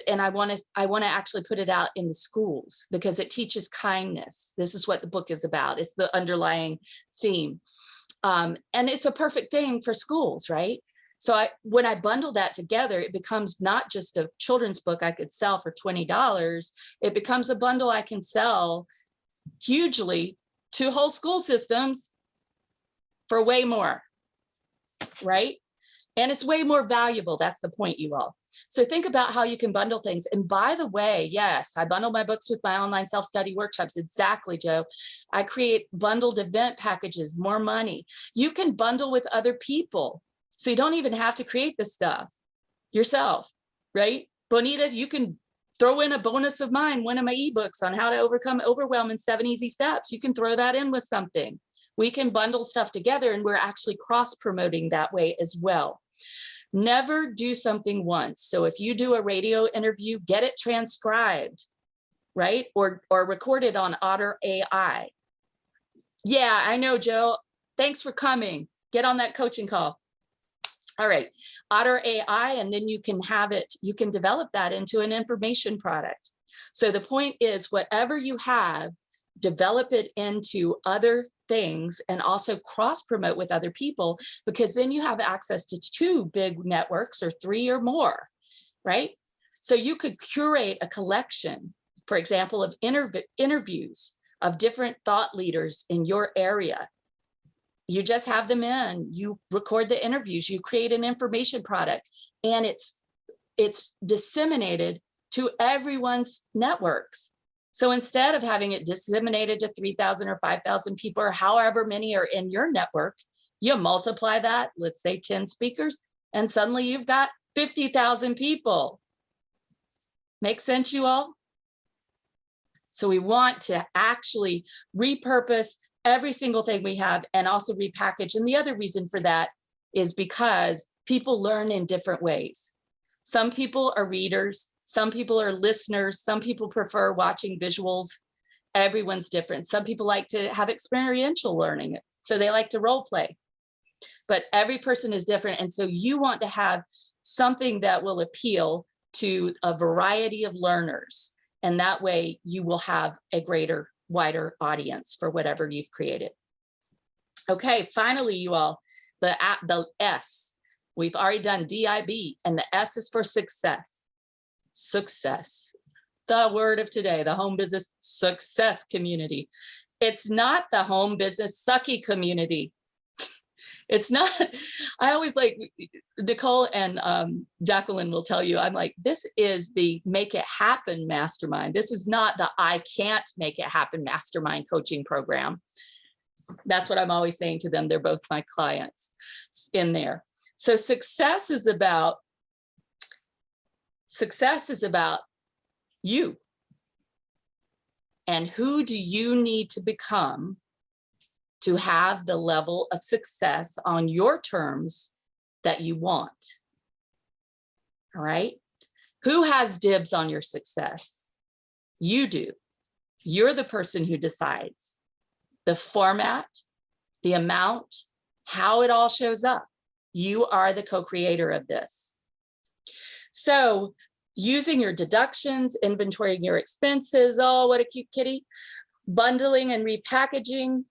and I want to actually put it out in the schools because it teaches kindness. This is what the book is about. It's the underlying theme. And it's a perfect thing for schools, right? So when I bundle that together, it becomes not just a children's book I could sell for $20. It becomes a bundle I can sell hugely to whole school systems for way more, right? And it's way more valuable. That's the point, you all. So think about how you can bundle things. And by the way, yes, I bundle my books with my online self-study workshops. Exactly, Joe. I create bundled event packages, more money. You can bundle with other people. So you don't even have to create this stuff yourself, right? Bonita, you can throw in a bonus of mine, one of my ebooks on how to overcome overwhelm in 7 easy steps. You can throw that in with something. We can bundle stuff together and we're actually cross-promoting that way as well. Never do something once. So if you do a radio interview, get it transcribed, right? Or recorded on Otter AI. Yeah, I know, Joe. Thanks for coming. Get on that coaching call. All right, Otter AI, and then you can have it, you can develop that into an information product. So the point is, whatever you have, develop it into other things and also cross promote with other people, because then you have access to 2 big networks or 3 or more, right? So you could curate a collection, for example, of interviews of different thought leaders in your area. You just have them in, you record the interviews, you create an information product, and it's disseminated to everyone's networks. So instead of having it disseminated to 3,000 or 5,000 people, or however many are in your network, you multiply that, let's say 10 speakers, and suddenly you've got 50,000 people. Make sense, you all? So we want to actually repurpose every single thing we have and also repackage. And the other reason for that is because people learn in different ways. Some people are readers, some people are listeners, some people prefer watching visuals. Everyone's different. Some people like to have experiential learning, so they like to role play. But every person is different. And so you want to have something that will appeal to a variety of learners. And that way you will have a greater, wider audience for whatever you've created. Okay, finally, you all, the S. We've already done DIB, and the S is for success. Success. The word of today, the home business success community. It's not the home business sucky community. It's not, I always like, Nicole and Jacqueline will tell you, I'm like, this is the make it happen mastermind. This is not the I can't make it happen mastermind coaching program. That's what I'm always saying to them. They're both my clients in there. So success is about you. And who do you need to become to have the level of success on your terms that you want? All right. Who has dibs on your success? You do. You're the person who decides the format, the amount, how it all shows up. You are the co-creator of this. So using your deductions, inventorying your expenses, oh, what a cute kitty, bundling and repackaging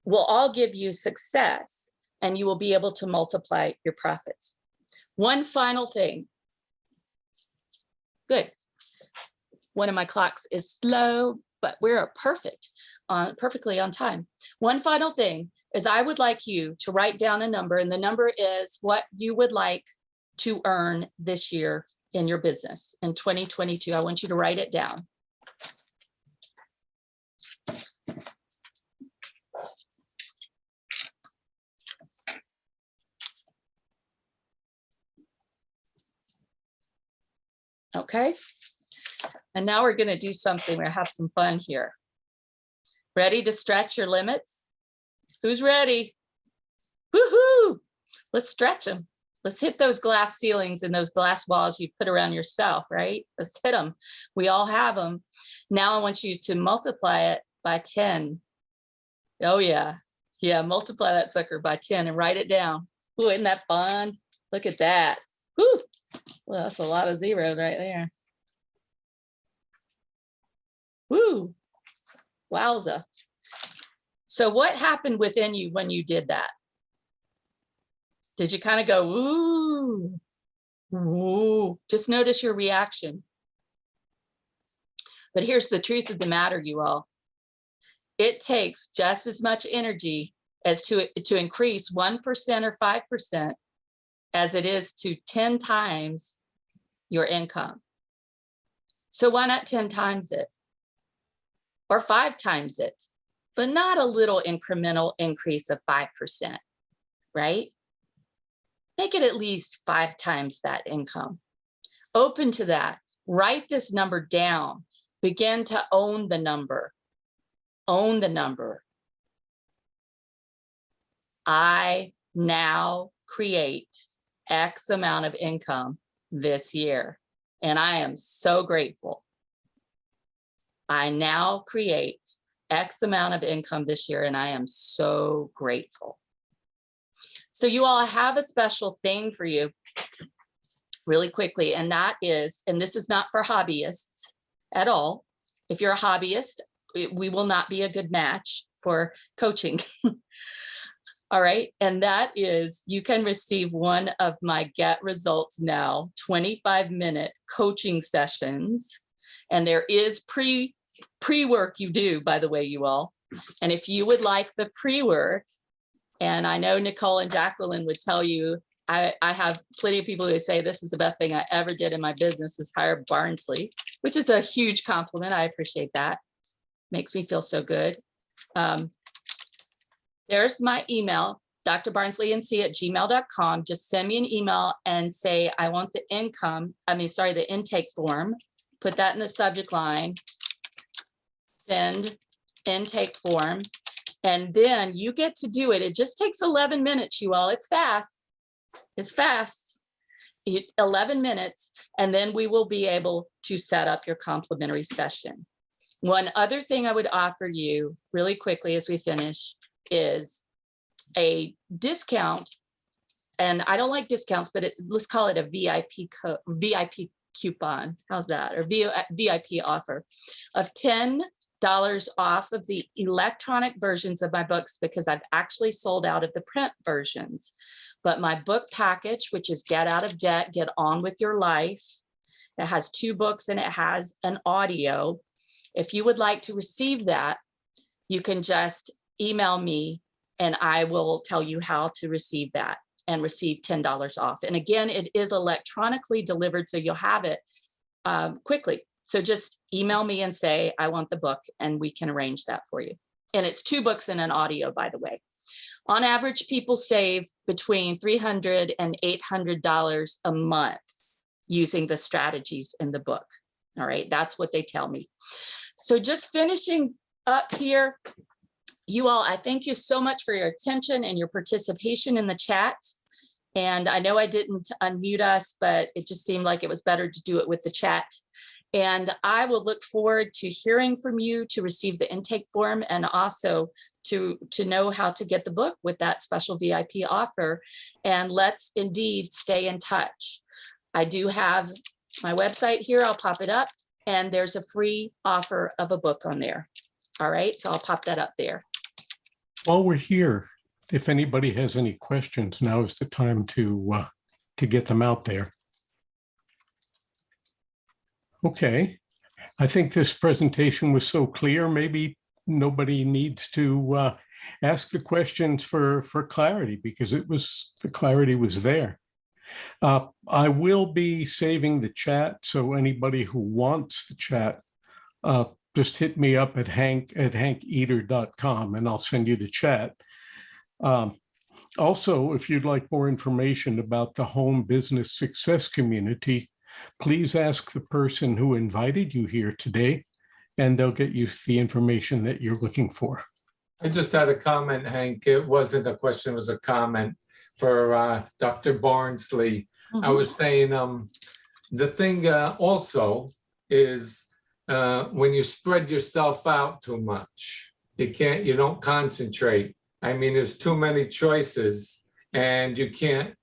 will all give you success, and you will be able to multiply your profits. One final thing. Good. One of my clocks is slow, but we're perfectly on time. One final thing is I would like you to write down a number, and the number is what you would like to earn this year in your business in 2022. I want you to write it down. Okay. And now we're going to do something. We're going to have some fun here. Ready to stretch your limits? Who's ready? Woohoo! Let's stretch them. Let's hit those glass ceilings and those glass walls you put around yourself, right? Let's hit them. We all have them. Now I want you to multiply it by 10. Oh yeah. Yeah, multiply that sucker by 10 and write it down. Ooh, isn't that fun? Look at that. Woo! Well, that's a lot of zeros right there. Woo! Wowza. So what happened within you when you did that? Did you kind of go, ooh, ooh? Just notice your reaction. But here's the truth of the matter, you all. It takes just as much energy as to increase 1% or 5% as it is to 10 times your income. So why not 10 times it? Or 5 times it? But not a little incremental increase of 5%, right? Make it at least 5 times that income. Open to that. Write this number down. Begin to own the number. Own the number. I now create X amount of income this year, and I am so grateful. I now create X amount of income this year, and I am so grateful. So you all have a special thing for you really quickly, and that is, and this is not for hobbyists at all. If you're a hobbyist, we will not be a good match for coaching. All right, and that is, you can receive one of my Get Results Now 25-minute coaching sessions, and there is pre-work you do, by the way, you all. And if you would like the pre-work, and I know Nicole and Jacqueline would tell you, I have plenty of people who say this is the best thing I ever did in my business is hire Barnsley, which is a huge compliment. I appreciate that. Makes me feel so good. There's my email, drbarnsleync@gmail.com. Just send me an email and say, I want the the intake form. Put that in the subject line. Send intake form. And then you get to do it. It just takes 11 minutes, you all. It's fast. It's fast. 11 minutes. And then we will be able to set up your complimentary session. One other thing I would offer you really quickly as we finish is a discount. And I don't like discounts, but let's call it a VIP coupon. How's that? Or VIP offer of $10 off of the electronic versions of my books, because I've actually sold out of the print versions. But my book package, which is Get Out of Debt, Get On With Your Life, it has 2 books and it has an audio. If you would like to receive that, you can just email me and I will tell you how to receive that and receive $10 off. And again, it is electronically delivered, so you'll have it quickly. So just email me and say, I want the book, and we can arrange that for you. And it's 2 books and an audio, by the way. On average, people save between $300 and $800 a month using the strategies in the book. All right, that's what they tell me. So just finishing up here, you all, I thank you so much for your attention and your participation in the chat. And I know I didn't unmute us, but it just seemed like it was better to do it with the chat. And I will look forward to hearing from you, to receive the intake form, and also to know how to get the book with that special VIP offer. And let's indeed stay in touch. I do have my website here. I'll pop it up, and there's a free offer of a book on there. All right, so I'll pop that up there. While we're here, if anybody has any questions, now is the time to get them out there. Okay, I think this presentation was so clear, maybe nobody needs to ask the questions for clarity, because the clarity was there. I will be saving the chat, so anybody who wants the chat, just hit me up at hank@hankeater.com and I'll send you the chat. Also, if you'd like more information about the home business success community, please ask the person who invited you here today, and they'll get you the information that you're looking for. I just had a comment, Hank. It wasn't a question, it was a comment for Dr. Barnsley. I was saying the thing also is when you spread yourself out too much, you don't concentrate. I mean, there's too many choices, and you can't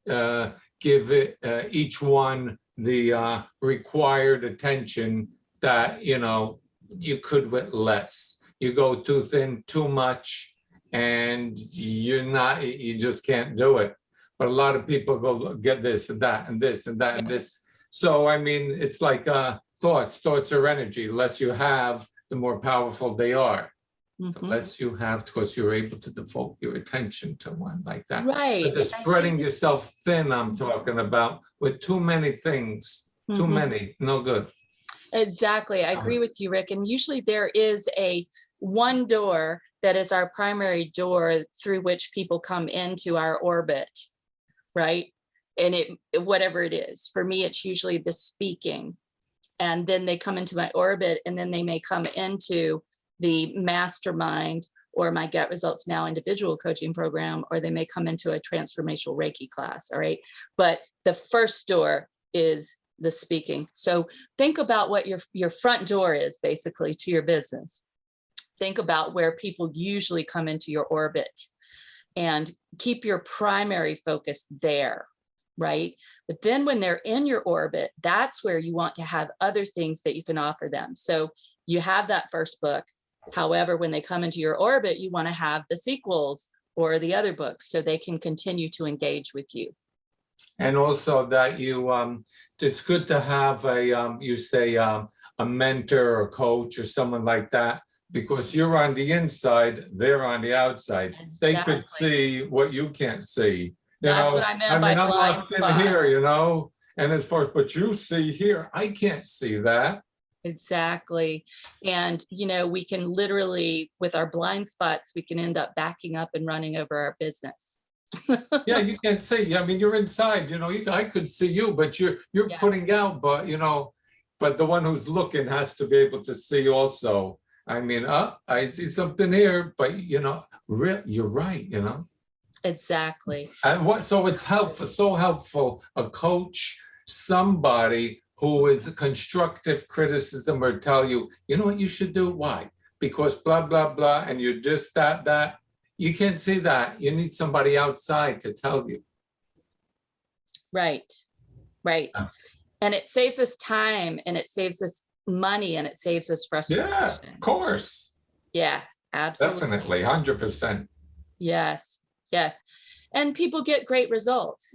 give it each one the required attention that you could with less. You go too thin, too much, and you just can't do it. But a lot of people go get this and that and this and that and this. So I mean, it's like thoughts are energy. The less you have, the more powerful they are. The less you have, because you're able to devote your attention to one like that. Right. But the spreading yourself thin, I'm talking about, with too many things, too many, no good. Exactly. I agree with you, Rick. And usually there is one door that is our primary door through which people come into our orbit, right? And whatever it is, for me, it's usually the speaking. And then they come into my orbit, and then they may come into the mastermind or my Get Results Now individual coaching program, or they may come into a transformational Reiki class. All right. But the first door is the speaking. So think about what your front door is basically to your business. Think about where people usually come into your orbit, and keep your primary focus there. Right. But then when they're in your orbit, that's where you want to have other things that you can offer them. So you have that first book. However, when they come into your orbit, you want to have the sequels or the other books so they can continue to engage with you. And also that it's good to have a mentor or coach or someone like that, because you're on the inside, they're on the outside. Exactly. They could see what you can't see. That's what I meant by I'm blind locked spot. in here, and as far as, but you see here, I can't see that. Exactly. And, we can literally, with our blind spots, we can end up backing up and running over our business. Yeah, you can't see. I mean, you're inside, I could see you, but you're putting out, but, but the one who's looking has to be able to see also. I mean, I see something here, but, you're right, Exactly. And so it's so helpful, a coach, somebody who is a constructive criticism, or tell you, what you should do, why? Because blah, blah, blah, and you're just that. You can't see that. You need somebody outside to tell you. Right. And it saves us time, and it saves us money, and it saves us frustration. Yeah, of course. Yeah, absolutely. Definitely, 100%. Yes. And people get great results.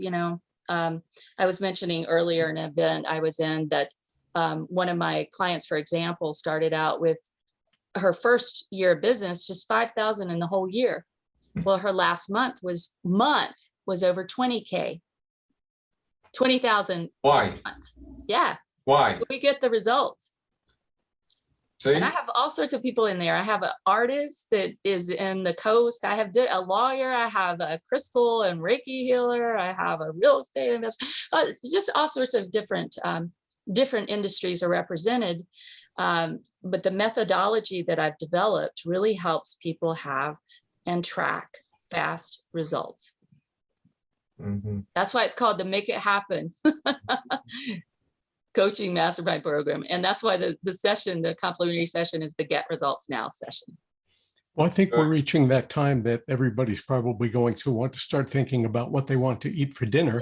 I was mentioning earlier an event I was in that one of my clients, for example, started out with her first year of business, just $5,000 in the whole year. Well, her last month was over 20K, 20,000. Why? Yeah, Why? we get the results. See? And I have all sorts of people in there. I have an artist that is in the coast. I have a lawyer. I have a crystal and Reiki healer. I have a real estate investor. Just all sorts of different industries are represented. But the methodology that I've developed really helps people have and track fast results. Mm-hmm. That's why it's called the Make It Happen Coaching Mastermind Program. And that's why the complimentary session is the Get Results Now session. Well, I think we're reaching that time that everybody's probably going to want to start thinking about what they want to eat for dinner.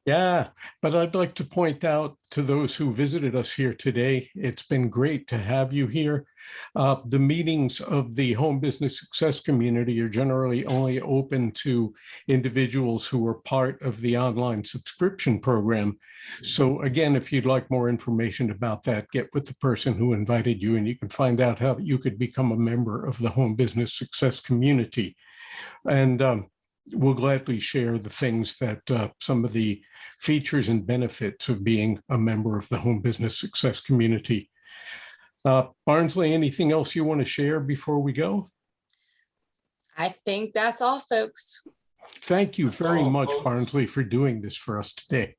Yeah, but I'd like to point out to those who visited us here today, it's been great to have you here. The meetings of the home business success community are generally only open to individuals who are part of the online subscription program. So again, if you'd like more information about that, get with the person who invited you, and you can find out how you could become a member of the home business success community. And we'll gladly share the things that some of the features and benefits of being a member of the home business success community. Barnsley, anything else you want to share before we go? I think that's all, folks. Thank you very much, Barnsley, for doing this for us today.